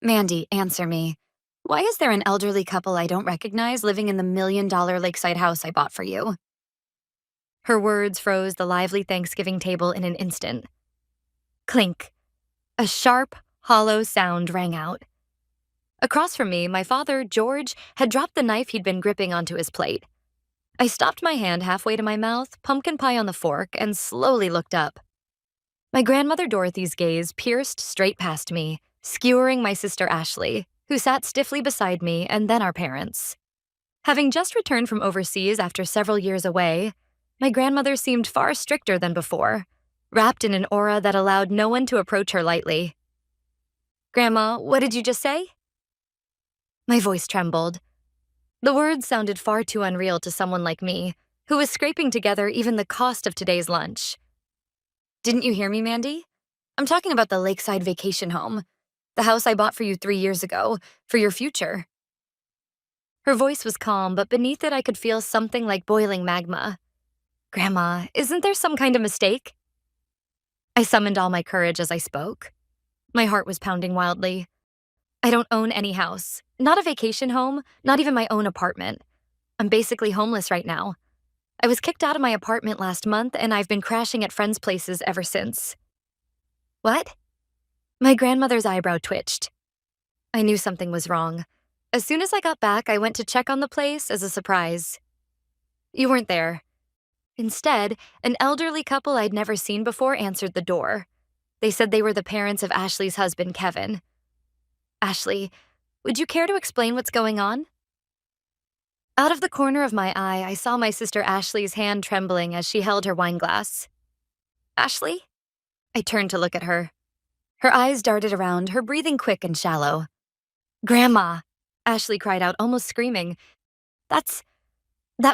Mandy, answer me. Why is there an elderly couple I don't recognize living in the $1 million lakeside house I bought for you? Her words froze the lively Thanksgiving table in an instant. Clink. A sharp, hollow sound rang out. Across from me, my father, George, had dropped the knife he'd been gripping onto his plate. I stopped my hand halfway to my mouth, pumpkin pie on the fork, and slowly looked up. My grandmother Dorothy's gaze pierced straight past me, skewering my sister Ashley, who sat stiffly beside me, and then our parents. Having just returned from overseas after several years away, my grandmother seemed far stricter than before, wrapped in an aura that allowed no one to approach her lightly. "Grandma, what did you just say?" My voice trembled. The words sounded far too unreal to someone like me, who was scraping together even the cost of today's lunch. "Didn't you hear me, Mandy? I'm talking about the lakeside vacation home. The house I bought for you 3 years ago, for your future." Her voice was calm, but beneath it I could feel something like boiling magma. "Grandma, isn't there some kind of mistake?" I summoned all my courage as I spoke. My heart was pounding wildly. I don't own any house, not a vacation home, not even my own apartment. I'm basically homeless right now. I was kicked out of my apartment last month, and I've been crashing at friends' places ever since. What? My grandmother's eyebrow twitched. I knew something was wrong. As soon as I got back, I went to check on the place as a surprise. You weren't there. Instead, an elderly couple I'd never seen before answered the door. They said they were the parents of Ashley's husband, Kevin. "Ashley, would you care to explain what's going on?" Out of the corner of my eye, I saw my sister Ashley's hand trembling as she held her wine glass. "Ashley?" I turned to look at her. Her eyes darted around, her breathing quick and shallow. "Grandma!" Ashley cried out, almost screaming. That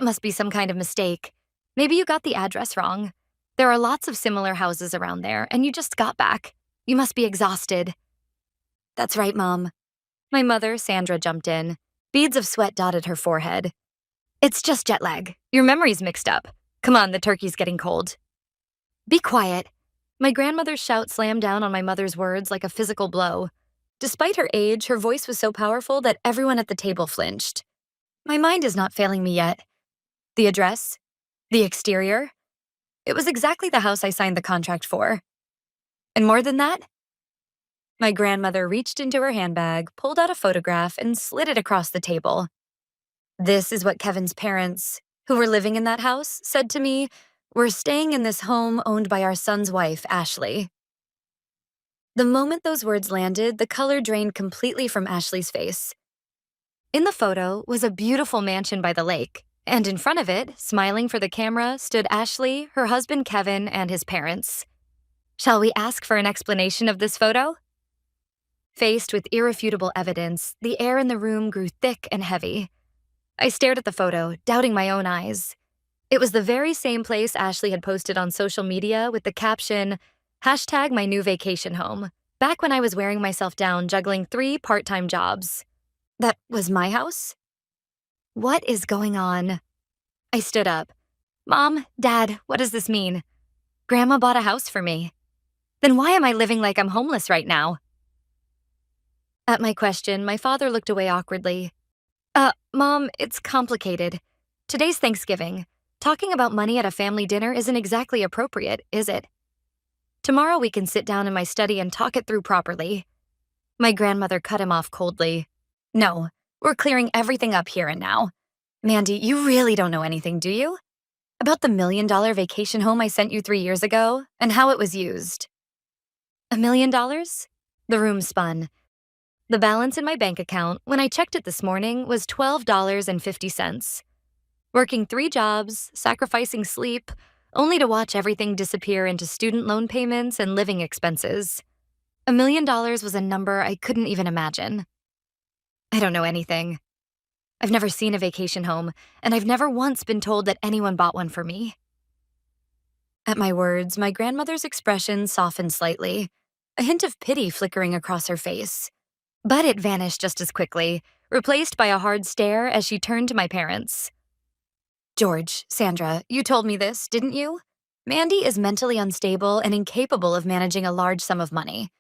must be some kind of mistake. Maybe you got the address wrong. There are lots of similar houses around there, and you just got back. You must be exhausted." "That's right, Mom." My mother, Sandra, jumped in. Beads of sweat dotted her forehead. "It's just jet lag. Your memory's mixed up. Come on, the turkey's getting cold." "Be quiet." My grandmother's shout slammed down on my mother's words like a physical blow. Despite her age, her voice was so powerful that everyone at the table flinched. My mind is not failing me yet. The address? The exterior? It was exactly the house I signed the contract for. And more than that? My grandmother reached into her handbag, pulled out a photograph, and slid it across the table. "This is what Kevin's parents, who were living in that house, said to me. We're staying in this home owned by our son's wife, Ashley." The moment those words landed, the color drained completely from Ashley's face. In the photo was a beautiful mansion by the lake, and in front of it, smiling for the camera, stood Ashley, her husband Kevin, and his parents. Shall we ask for an explanation of this photo? Faced with irrefutable evidence, the air in the room grew thick and heavy. I stared at the photo, doubting my own eyes. It was the very same place Ashley had posted on social media with the caption, #MyNewVacationHome, back when I was wearing myself down juggling 3 part-time jobs. That was my house? What is going on? I stood up. "Mom, Dad, what does this mean? Grandma bought a house for me. Then why am I living like I'm homeless right now?" At my question, my father looked away awkwardly. Mom, it's complicated. Today's Thanksgiving. Talking about money at a family dinner isn't exactly appropriate, is it? Tomorrow we can sit down in my study and talk it through properly." My grandmother cut him off coldly. "No, we're clearing everything up here and now. Mandy, you really don't know anything, do you? About the $1 million vacation home I sent you 3 years ago, and how it was used." $1 million? The room spun. The balance in my bank account, when I checked it this morning, was $12.50. Working 3 jobs, sacrificing sleep, only to watch everything disappear into student loan payments and living expenses. $1 million was a number I couldn't even imagine. I don't know anything. I've never seen a vacation home, and I've never once been told that anyone bought one for me. At my words, my grandmother's expression softened slightly, a hint of pity flickering across her face. But it vanished just as quickly, replaced by a hard stare as she turned to my parents. "George, Sandra, you told me this, didn't you? Mandy is mentally unstable and incapable of managing a large sum of money.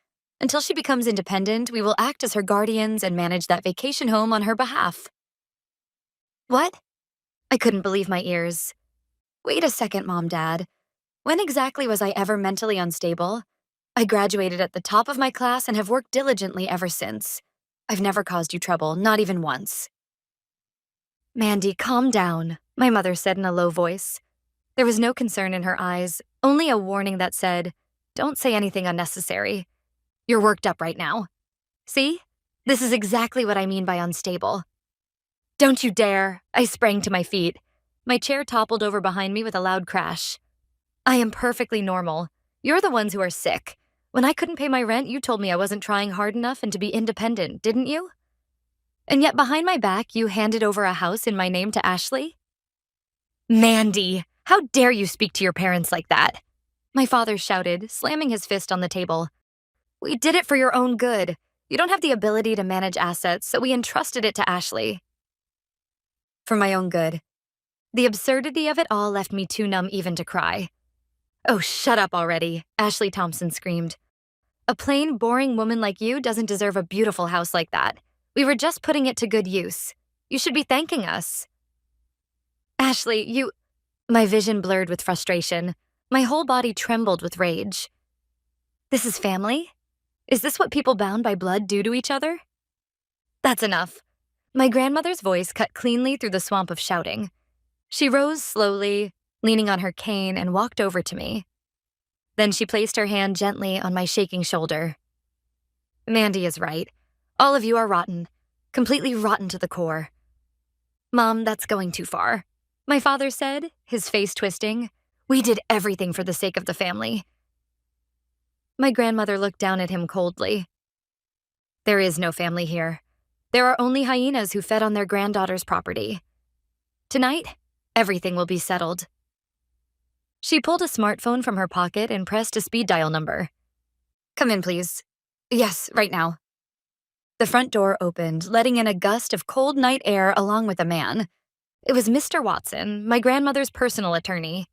Until she becomes independent, we will act as her guardians and manage that vacation home on her behalf. What? I couldn't believe my ears. Wait a second, Mom, Dad. When exactly was I ever mentally unstable? I graduated at the top of my class and have worked diligently ever since. I've never caused you trouble, not even once. Mandy, calm down, my mother said in a low voice. There was no concern in her eyes, only a warning that said, "Don't say anything unnecessary. You're worked up right now. See? This is exactly what I mean by unstable." Don't you dare! I sprang to my feet. My chair toppled over behind me with a loud crash. I am perfectly normal. You're the ones who are sick. When I couldn't pay my rent, you told me I wasn't trying hard enough and to be independent, didn't you? And yet behind my back, you handed over a house in my name to Ashley? Mandy, how dare you speak to your parents like that? My father shouted, slamming his fist on the table. We did it for your own good. You don't have the ability to manage assets, so we entrusted it to Ashley. For my own good. The absurdity of it all left me too numb even to cry. Oh, shut up already, Ashley Thompson screamed. A plain, boring woman like you doesn't deserve a beautiful house like that. We were just putting it to good use. You should be thanking us. Ashley, you... My vision blurred with frustration. My whole body trembled with rage. This is family? Is this what people bound by blood do to each other? That's enough. My grandmother's voice cut cleanly through the swamp of shouting. She rose slowly, leaning on her cane, and walked over to me. Then she placed her hand gently on my shaking shoulder. Mandy is right. All of you are rotten. Completely rotten to the core. Mom, that's going too far. My father said, his face twisting. We did everything for the sake of the family. My grandmother looked down at him coldly. There is no family here. There are only hyenas who fed on their granddaughter's property. Tonight, everything will be settled. She pulled a smartphone from her pocket and pressed a speed dial number. Come in, please. Yes, right now. The front door opened, letting in a gust of cold night air along with a man. It was Mr. Watson, my grandmother's personal attorney.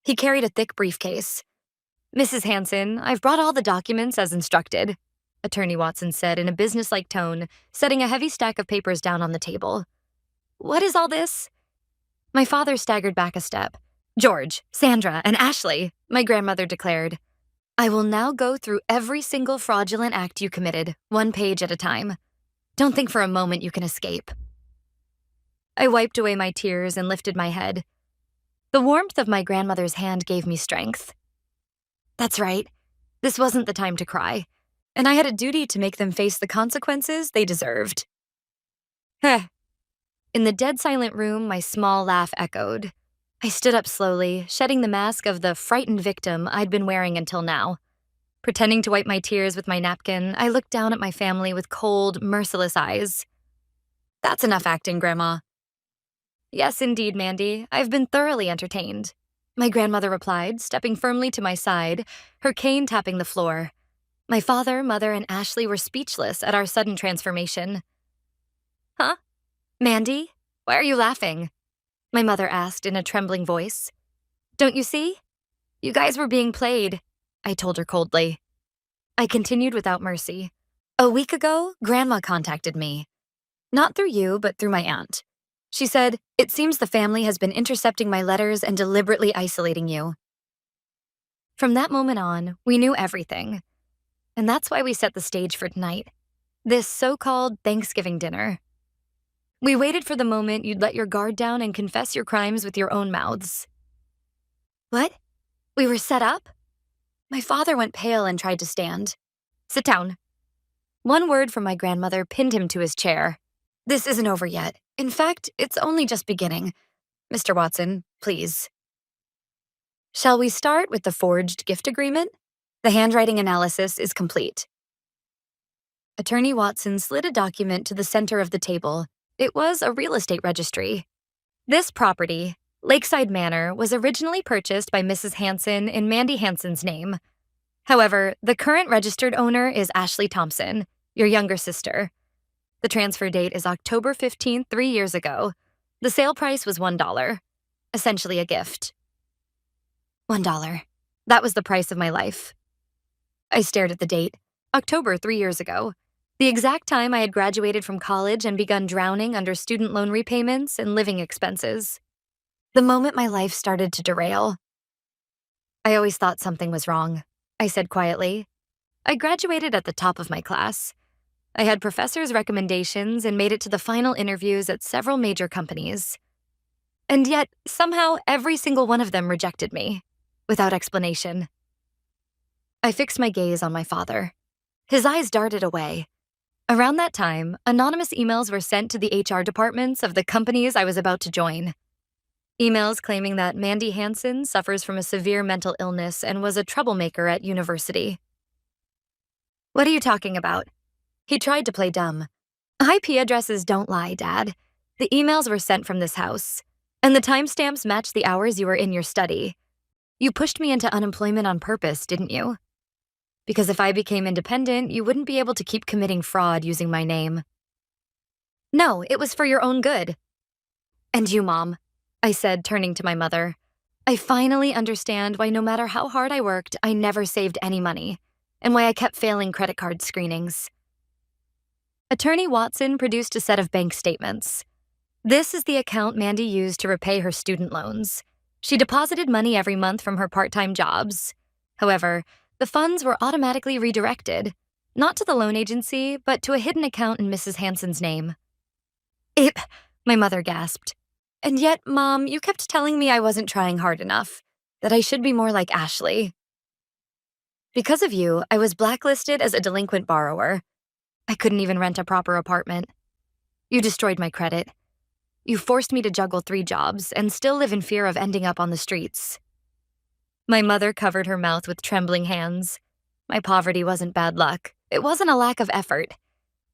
He carried a thick briefcase. Mrs. Hanson, I've brought all the documents as instructed, Attorney Watson said in a businesslike tone, setting a heavy stack of papers down on the table. What is all this? My father staggered back a step. George, Sandra, and Ashley, my grandmother declared. I will now go through every single fraudulent act you committed, one page at a time. Don't think for a moment you can escape. I wiped away my tears and lifted my head. The warmth of my grandmother's hand gave me strength. That's right. This wasn't the time to cry, and I had a duty to make them face the consequences they deserved. Heh. In the dead silent room, my small laugh echoed. I stood up slowly, shedding the mask of the frightened victim I'd been wearing until now. Pretending to wipe my tears with my napkin, I looked down at my family with cold, merciless eyes. That's enough acting, Grandma. Yes, indeed, Mandy. I've been thoroughly entertained, my grandmother replied, stepping firmly to my side, her cane tapping the floor. My father, mother, and Ashley were speechless at our sudden transformation. Huh? Mandy? Why are you laughing? My mother asked in a trembling voice. Don't you see? You guys were being played, I told her coldly. I continued without mercy. A week ago, Grandma contacted me. Not through you, but through my aunt. She said, it seems the family has been intercepting my letters and deliberately isolating you. From that moment on, we knew everything. And that's why we set the stage for tonight. This so-called Thanksgiving dinner. We waited for the moment you'd let your guard down and confess your crimes with your own mouths. What? We were set up? My father went pale and tried to stand. Sit down. One word from my grandmother pinned him to his chair. This isn't over yet. In fact, it's only just beginning. Mr. Watson, please. Shall we start with the forged gift agreement? The handwriting analysis is complete. Attorney Watson slid a document to the center of the table. It was a real estate registry. This property, Lakeside Manor, was originally purchased by Mrs. Hanson in Mandy Hanson's name. However, the current registered owner is Ashley Thompson, your younger sister. The transfer date is October 15th, 3 years ago. The sale price was $1, essentially a gift. $1. That was the price of my life. I stared at the date. October 3 years ago, the exact time I had graduated from college and begun drowning under student loan repayments and living expenses. The moment my life started to derail. I always thought something was wrong, I said quietly. I graduated at the top of my class. I had professors' recommendations and made it to the final interviews at several major companies. And yet, somehow, every single one of them rejected me, without explanation. I fixed my gaze on my father. His eyes darted away. Around that time, anonymous emails were sent to the HR departments of the companies I was about to join. Emails claiming that Mandy Hansen suffers from a severe mental illness and was a troublemaker at university. What are you talking about? He tried to play dumb. IP addresses don't lie, Dad. The emails were sent from this house, and the timestamps match the hours you were in your study. You pushed me into unemployment on purpose, didn't you? Because if I became independent, you wouldn't be able to keep committing fraud using my name. No, it was for your own good. And you, Mom, I said, turning to my mother. I finally understand why no matter how hard I worked, I never saved any money, and why I kept failing credit card screenings. Attorney Watson produced a set of bank statements. This is the account Mandy used to repay her student loans. She deposited money every month from her part-time jobs. However, the funds were automatically redirected, not to the loan agency, but to a hidden account in Mrs. Hansen's name. My mother gasped. And yet, Mom, you kept telling me I wasn't trying hard enough, that I should be more like Ashley. Because of you, I was blacklisted as a delinquent borrower. I couldn't even rent a proper apartment. You destroyed my credit. You forced me to juggle 3 jobs and still live in fear of ending up on the streets. My mother covered her mouth with trembling hands. My poverty wasn't bad luck. It wasn't a lack of effort.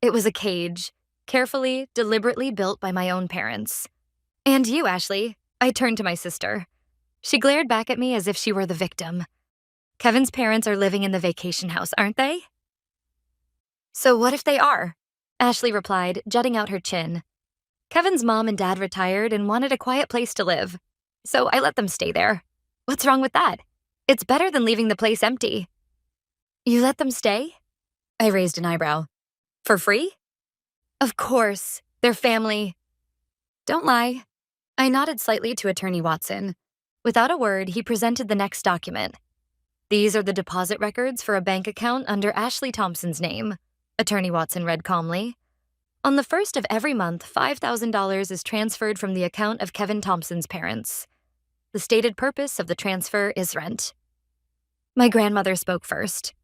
It was a cage, carefully, deliberately built by my own parents. And you, Ashley, I turned to my sister. She glared back at me as if she were the victim. Kevin's parents are living in the vacation house, aren't they? So what if they are? Ashley replied, jutting out her chin. Kevin's mom and dad retired and wanted a quiet place to live, so I let them stay there. What's wrong with that? It's better than leaving the place empty. You let them stay? I raised an eyebrow. For free? Of course. They're family. Don't lie. I nodded slightly to Attorney Watson. Without a word, he presented the next document. These are the deposit records for a bank account under Ashley Thompson's name, Attorney Watson read calmly. On the first of every month, $5,000 is transferred from the account of Kevin Thompson's parents. The stated purpose of the transfer is rent. My grandmother spoke first.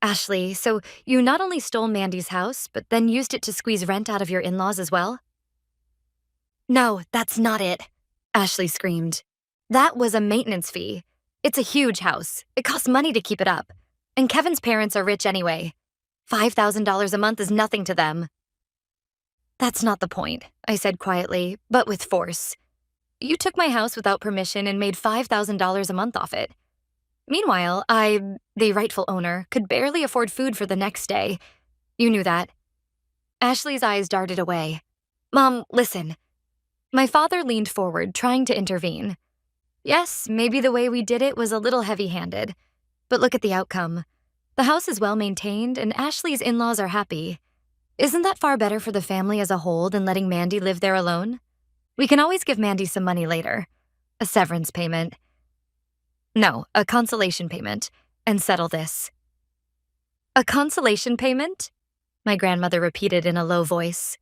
Ashley, so you not only stole Mandy's house, but then used it to squeeze rent out of your in-laws as well? No, that's not it, Ashley screamed. That was a maintenance fee. It's a huge house. It costs money to keep it up. And Kevin's parents are rich anyway. $5,000 a month is nothing to them. That's not the point, I said quietly, but with force. You took my house without permission and made $5,000 a month off it. Meanwhile, I, the rightful owner, could barely afford food for the next day. You knew that. Ashley's eyes darted away. Mom, listen. My father leaned forward, trying to intervene. Yes, maybe the way we did it was a little heavy-handed, but look at the outcome. The house is well-maintained, and Ashley's in-laws are happy. Isn't that far better for the family as a whole than letting Mandy live there alone? We can always give Mandy some money later. A severance payment. No, a consolation payment, and settle this. A consolation payment? My grandmother repeated in a low voice.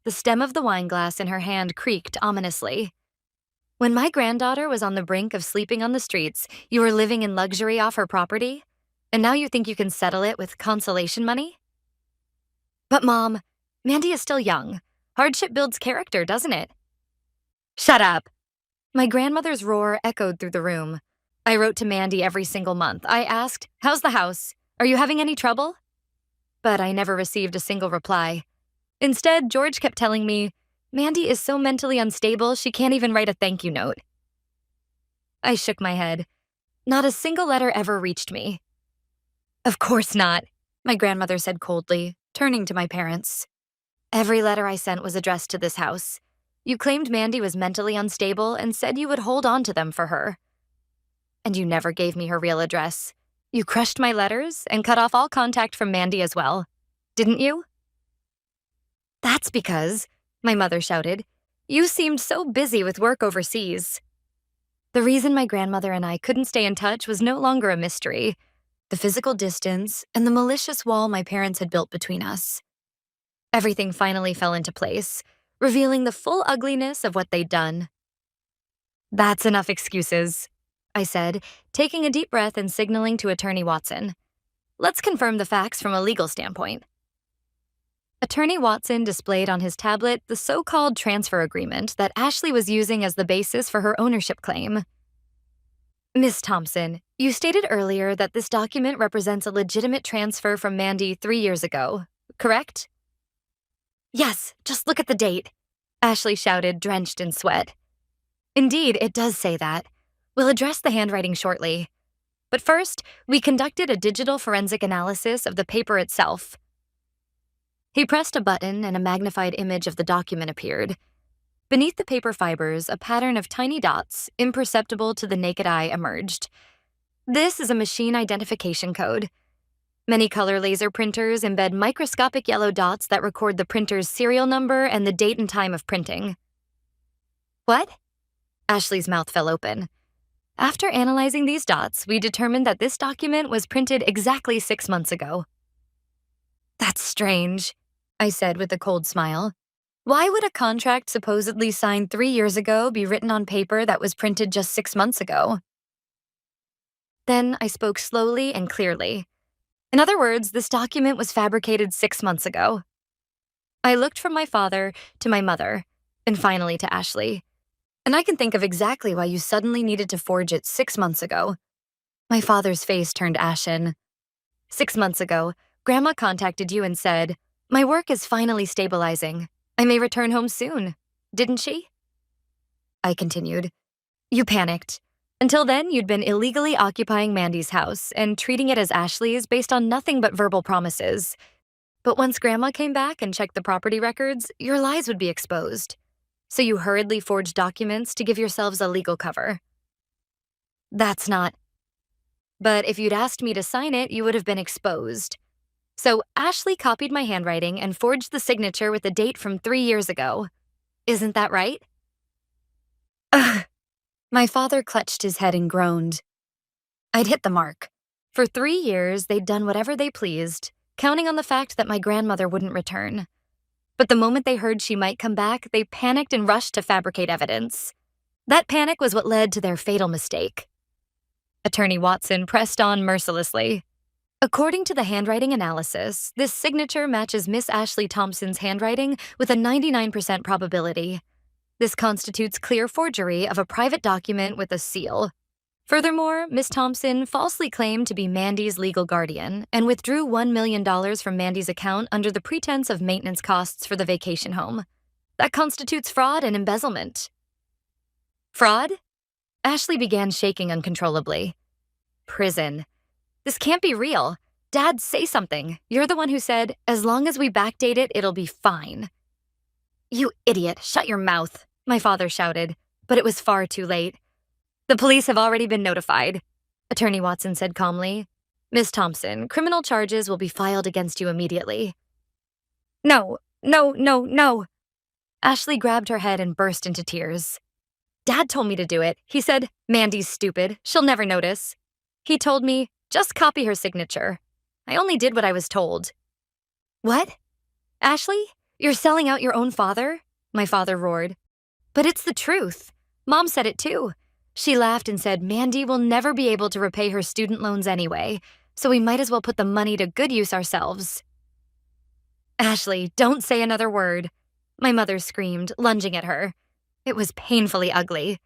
The stem of the wine glass in her hand creaked ominously. When my granddaughter was on the brink of sleeping on the streets, you were living in luxury off her property? And now you think you can settle it with consolation money? But Mom, Mandy is still young. Hardship builds character, doesn't it? Shut up. My grandmother's roar echoed through the room. I wrote to Mandy every single month. I asked, how's the house? Are you having any trouble? But I never received a single reply. Instead, George kept telling me, Mandy is so mentally unstable, she can't even write a thank you note. I shook my head. Not a single letter ever reached me. Of course not, my grandmother said coldly, turning to my parents. Every letter I sent was addressed to this house. You claimed Mandy was mentally unstable and said you would hold on to them for her. And you never gave me her real address. You crushed my letters and cut off all contact from Mandy as well, didn't you? That's because, my mother shouted, you seemed so busy with work overseas. The reason my grandmother and I couldn't stay in touch was no longer a mystery. The physical distance and the malicious wall my parents had built between us. Everything finally fell into place, revealing the full ugliness of what they'd done. That's enough excuses, I said, taking a deep breath and signaling to Attorney Watson. Let's confirm the facts from a legal standpoint. Attorney Watson displayed on his tablet the so-called transfer agreement that Ashley was using as the basis for her ownership claim. Miss Thompson, you stated earlier that this document represents a legitimate transfer from Mandy 3 years ago, correct? Yes, just look at the date, Ashley shouted, drenched in sweat. Indeed, it does say that. We'll address the handwriting shortly. But first, we conducted a digital forensic analysis of the paper itself. He pressed a button and a magnified image of the document appeared. Beneath the paper fibers, a pattern of tiny dots, imperceptible to the naked eye, emerged. This is a machine identification code. Many color laser printers embed microscopic yellow dots that record the printer's serial number and the date and time of printing. What? Ashley's mouth fell open. After analyzing these dots, we determined that this document was printed exactly 6 months ago. That's strange, I said with a cold smile. Why would a contract supposedly signed 3 years ago be written on paper that was printed just 6 months ago? Then I spoke slowly and clearly. In other words, this document was fabricated 6 months ago. I looked from my father to my mother, and finally to Ashley. And I can think of exactly why you suddenly needed to forge it 6 months ago. My father's face turned ashen. 6 months ago, Grandma contacted you and said, my work is finally stabilizing. I may return home soon, didn't she? I continued. You panicked. Until then, you'd been illegally occupying Mandy's house and treating it as Ashley's based on nothing but verbal promises. But once Grandma came back and checked the property records, your lies would be exposed. So you hurriedly forged documents to give yourselves a legal cover. That's not. But if you'd asked me to sign it, you would have been exposed. So Ashley copied my handwriting and forged the signature with a date from 3 years ago. Isn't that right? Ugh. My father clutched his head and groaned. I'd hit the mark. For 3 years, they'd done whatever they pleased, counting on the fact that my grandmother wouldn't return. But the moment they heard she might come back, they panicked and rushed to fabricate evidence. That panic was what led to their fatal mistake. Attorney Watson pressed on mercilessly. According to the handwriting analysis, this signature matches Miss Ashley Thompson's handwriting with a 99% probability. This constitutes clear forgery of a private document with a seal. Furthermore, Miss Thompson falsely claimed to be Mandy's legal guardian and withdrew $1 million from Mandy's account under the pretense of maintenance costs for the vacation home. That constitutes fraud and embezzlement. Fraud? Ashley began shaking uncontrollably. Prison. This can't be real. Dad, say something. You're the one who said, as long as we backdate it, it'll be fine. You idiot, shut your mouth, my father shouted, but it was far too late. The police have already been notified, Attorney Watson said calmly. Miss Thompson, criminal charges will be filed against you immediately. No. Ashley grabbed her head and burst into tears. Dad told me to do it. He said, Mandy's stupid. She'll never notice. He told me, just copy her signature. I only did what I was told. What? Ashley? You're selling out your own father? My father roared. But it's the truth. Mom said it too. She laughed and said Mandy will never be able to repay her student loans anyway, so we might as well put the money to good use ourselves. Ashley, don't say another word, my mother screamed, lunging at her. It was painfully ugly.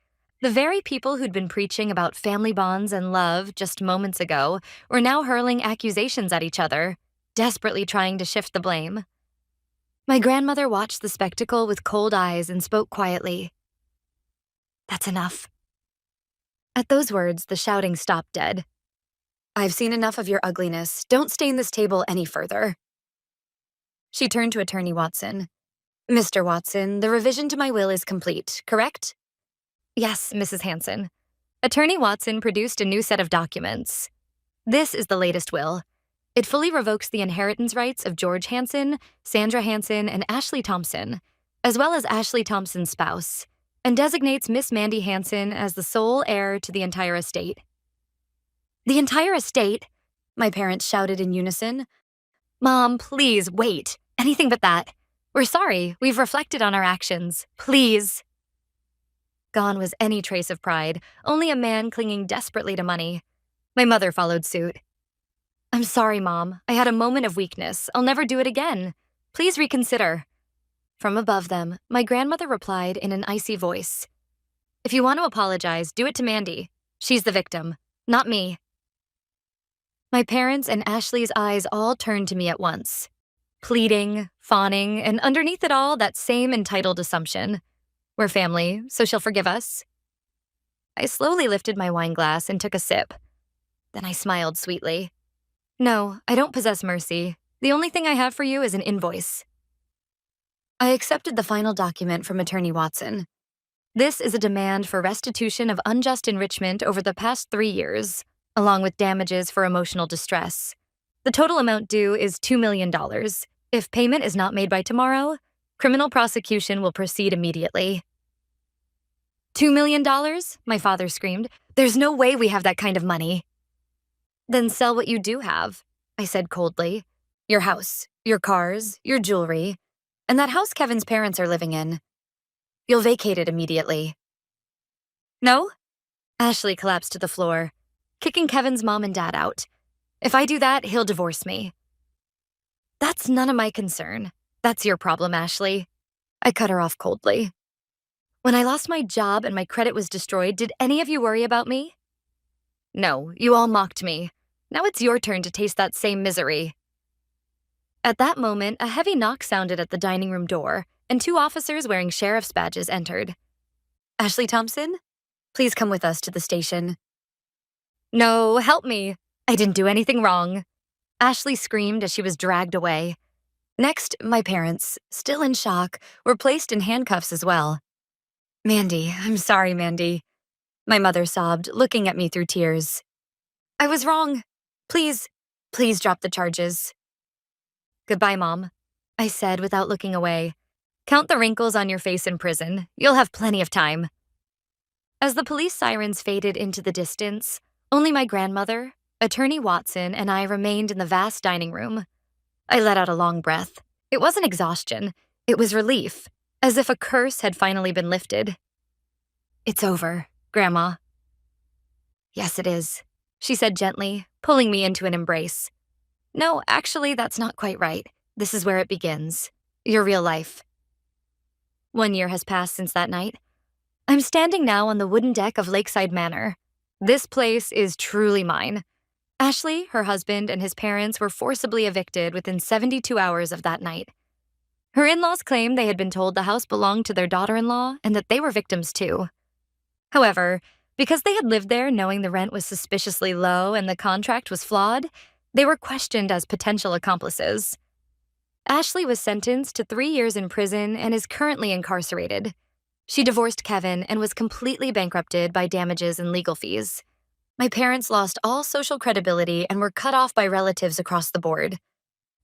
The very people who'd been preaching about family bonds and love just moments ago were now hurling accusations at each other, desperately trying to shift the blame. My grandmother watched the spectacle with cold eyes and spoke quietly. That's enough. At those words, the shouting stopped dead. I've seen enough of your ugliness. Don't stain this table any further. She turned to Attorney Watson. Mr. Watson, the revision to my will is complete, correct? Yes, Mrs. Hanson. Attorney Watson produced a new set of documents. This is the latest will. It fully revokes the inheritance rights of George Hansen, Sandra Hansen, and Ashley Thompson, as well as Ashley Thompson's spouse, and designates Miss Mandy Hansen as the sole heir to the entire estate. The entire estate? My parents shouted in unison. Mom, please, wait. Anything but that. We're sorry. We've reflected on our actions. Please. Gone was any trace of pride, only a man clinging desperately to money. My mother followed suit. I'm sorry, Mom. I had a moment of weakness. I'll never do it again. Please reconsider. From above them, my grandmother replied in an icy voice. If you want to apologize, do it to Mandy. She's the victim, not me. My parents and Ashley's eyes all turned to me at once. Pleading, fawning, and underneath it all, that same entitled assumption. We're family, so she'll forgive us. I slowly lifted my wine glass and took a sip. Then I smiled sweetly. No, I don't possess mercy. The only thing I have for you is an invoice. I accepted the final document from Attorney Watson. This is a demand for restitution of unjust enrichment over the past 3 years, along with damages for emotional distress. The total amount due is $2 million. If payment is not made by tomorrow, criminal prosecution will proceed immediately. $2 million? My father screamed. There's no way we have that kind of money. Then sell what you do have, I said coldly. Your house, your cars, your jewelry, and that house Kevin's parents are living in. You'll vacate it immediately. No? Ashley collapsed to the floor, kicking Kevin's mom and dad out. If I do that, he'll divorce me. That's none of my concern. That's your problem, Ashley. I cut her off coldly. When I lost my job and my credit was destroyed, did any of you worry about me? No, you all mocked me. Now it's your turn to taste that same misery. At that moment, a heavy knock sounded at the dining room door, and 2 officers wearing sheriff's badges entered. Ashley Thompson? Please come with us to the station. No, help me. I didn't do anything wrong. Ashley screamed as she was dragged away. Next, my parents, still in shock, were placed in handcuffs as well. Mandy, I'm sorry, Mandy. My mother sobbed, looking at me through tears. I was wrong. Please drop the charges. Goodbye, Mom, I said without looking away. Count the wrinkles on your face in prison. You'll have plenty of time. As the police sirens faded into the distance, only my grandmother, Attorney Watson, and I remained in the vast dining room. I let out a long breath. It wasn't exhaustion. It was relief, as if a curse had finally been lifted. It's over, Grandma. Yes, it is, she said gently, pulling me into an embrace. No, actually, that's not quite right. This is where it begins. Your real life. 1 year has passed since that night. I'm standing now on the wooden deck of Lakeside Manor. This place is truly mine. Ashley, her husband, and his parents were forcibly evicted within 72 hours of that night. Her in-laws claimed they had been told the house belonged to their daughter-in-law and that they were victims too. However, because they had lived there knowing the rent was suspiciously low and the contract was flawed, they were questioned as potential accomplices. Ashley was sentenced to 3 years in prison and is currently incarcerated. She divorced Kevin and was completely bankrupted by damages and legal fees. My parents lost all social credibility and were cut off by relatives across the board.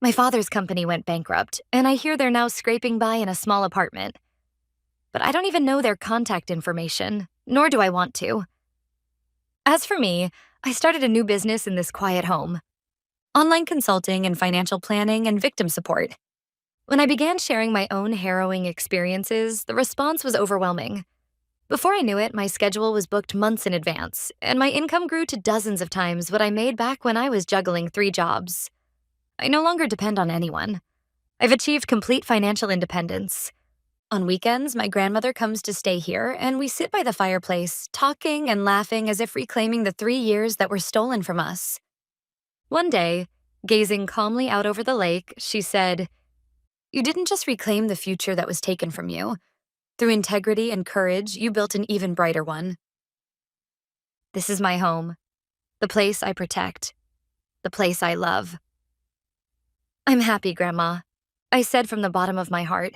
My father's company went bankrupt, and I hear they're now scraping by in a small apartment. But I don't even know their contact information, nor do I want to. As for me, I started a new business in this quiet home. Online consulting and financial planning and victim support. When I began sharing my own harrowing experiences, the response was overwhelming. Before I knew it, my schedule was booked months in advance, and my income grew to dozens of times what I made back when I was juggling 3 jobs. I no longer depend on anyone. I've achieved complete financial independence. On weekends, my grandmother comes to stay here, and we sit by the fireplace, talking and laughing as if reclaiming the 3 years that were stolen from us. One day, gazing calmly out over the lake, she said, "You didn't just reclaim the future that was taken from you. Through integrity and courage, you built an even brighter one." This is my home, the place I protect, the place I love. I'm happy, Grandma, I said from the bottom of my heart.